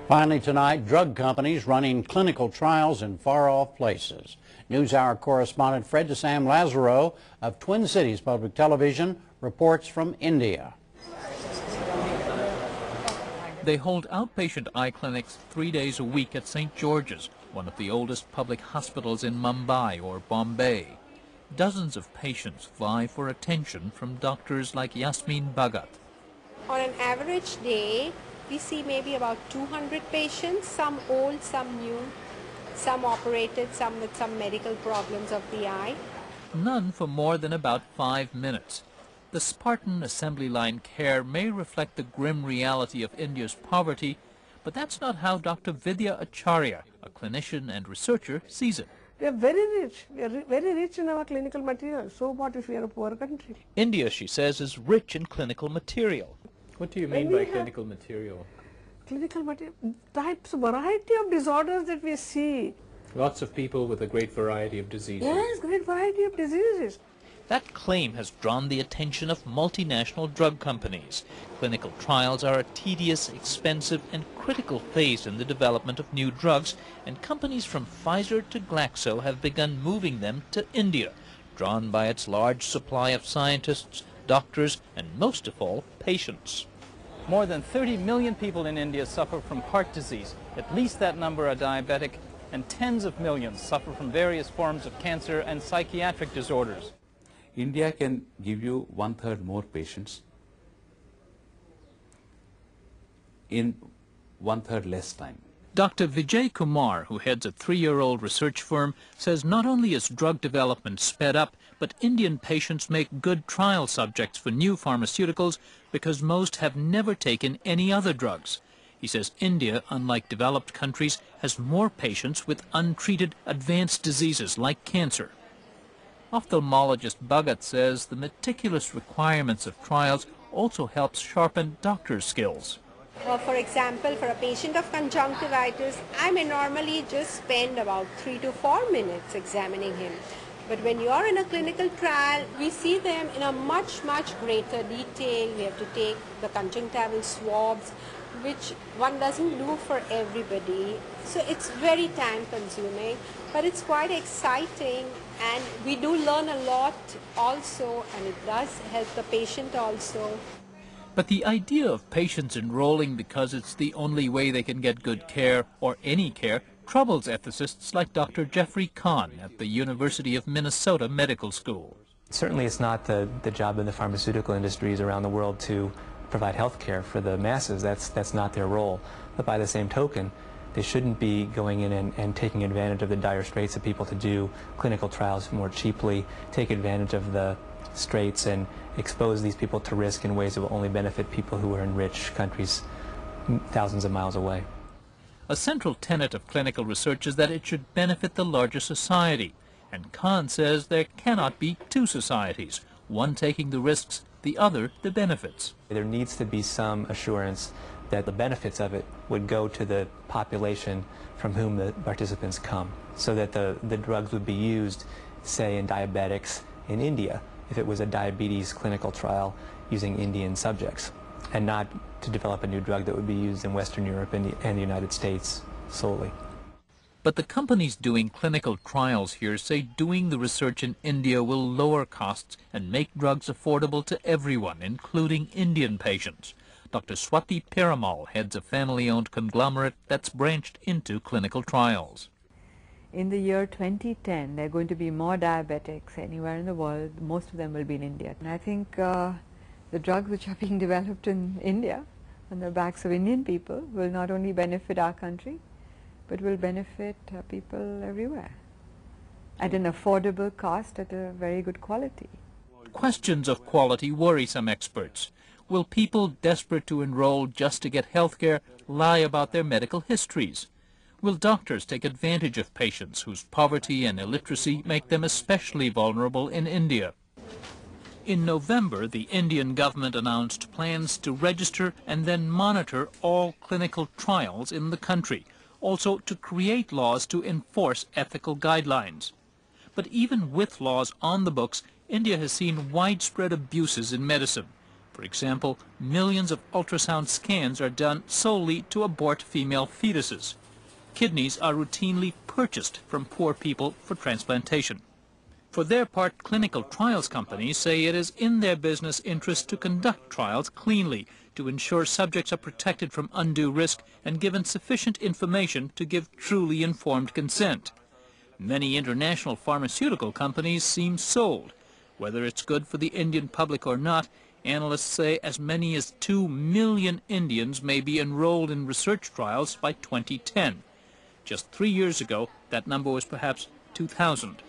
Finally tonight, drug companies running clinical trials in far-off places. NewsHour correspondent Fred DeSam Lazaro of Twin Cities Public Television reports from India. They hold outpatient eye clinics 3 days a week at St. George's, one of the oldest public hospitals in Mumbai or Bombay. Dozens of patients vie for attention from doctors like Yasmin Bhagat. On an average day, we see maybe about 200 patients, some old, some new, some operated, some with some medical problems of the eye. None for more than about 5 minutes. The Spartan assembly line care may reflect the grim reality of India's poverty, but that's not how Dr. Vidya Acharya, a clinician and researcher, sees it. We are very rich. We are very rich in our clinical material. So what if we are a poor country? India, she says, is rich in clinical material. What do you mean by clinical material? Clinical material, types, variety of disorders that we see. Lots of people with a great variety of diseases. Yes, great variety of diseases. That claim has drawn the attention of multinational drug companies. Clinical trials are a tedious, expensive, and critical phase in the development of new drugs, and companies from Pfizer to Glaxo have begun moving them to India, drawn by its large supply of scientists, doctors, and most of all, patients. More than 30 million people in India suffer from heart disease. At least that number are diabetic, and tens of millions suffer from various forms of cancer and psychiatric disorders. India can give you 1/3 more patients in 1/3 less time. Dr. Vijay Kumar, who heads a 3-year-old research firm, says not only is drug development sped up, but Indian patients make good trial subjects for new pharmaceuticals because most have never taken any other drugs. He says India, unlike developed countries, has more patients with untreated advanced diseases like cancer. Ophthalmologist Bhagat says the meticulous requirements of trials also helps sharpen doctors' skills. For example, for a patient of conjunctivitis, I may normally just spend about 3 to 4 minutes examining him. But when you are in a clinical trial, we see them in a much greater detail. We have to take the conjunctival swabs, which one doesn't do for everybody. So it's very time consuming, but it's quite exciting, and we do learn a lot also, and it does help the patient also. But the idea of patients enrolling because it's the only way they can get good care, or any care, troubles ethicists like Dr. Jeffrey Kahn at the University of Minnesota Medical School. Certainly it's not the job of the pharmaceutical industries around the world to provide health care for the masses. That's not their role. But by the same token, they shouldn't be going in and taking advantage of the dire straits of people to do clinical trials more cheaply, take advantage of the straits and expose these people to risk in ways that will only benefit people who are in rich countries thousands of miles away. A central tenet of clinical research is that it should benefit the larger society, and Kahn says there cannot be two societies, one taking the risks, the other the benefits. There needs to be some assurance that the benefits of it would go to the population from whom the participants come, so that the drugs would be used, say, in diabetics in India, if it was a diabetes clinical trial using Indian subjects, and not to develop a new drug that would be used in Western Europe and the United States solely. But the companies doing clinical trials here say doing the research in India will lower costs and make drugs affordable to everyone, including Indian patients. Dr. Swati Piramal heads a family-owned conglomerate that's branched into clinical trials. In the year 2010, there are going to be more diabetics anywhere in the world. Most of them will be in India. And I think the drugs which are being developed in India on the backs of Indian people will not only benefit our country, but will benefit people everywhere at an affordable cost, at a very good quality. Questions of quality worry some experts. Will people desperate to enroll just to get health care lie about their medical histories? Will doctors take advantage of patients whose poverty and illiteracy make them especially vulnerable in India? In November, the Indian government announced plans to register and then monitor all clinical trials in the country, also to create laws to enforce ethical guidelines. But even with laws on the books, India has seen widespread abuses in medicine. For example, millions of ultrasound scans are done solely to abort female fetuses. Kidneys are routinely purchased from poor people for transplantation. For their part, clinical trials companies say it is in their business interest to conduct trials cleanly, to ensure subjects are protected from undue risk and given sufficient information to give truly informed consent. Many international pharmaceutical companies seem sold. Whether it's good for the Indian public or not, analysts say as many as 2 million Indians may be enrolled in research trials by 2010. Just 3 years ago, that number was perhaps 2,000.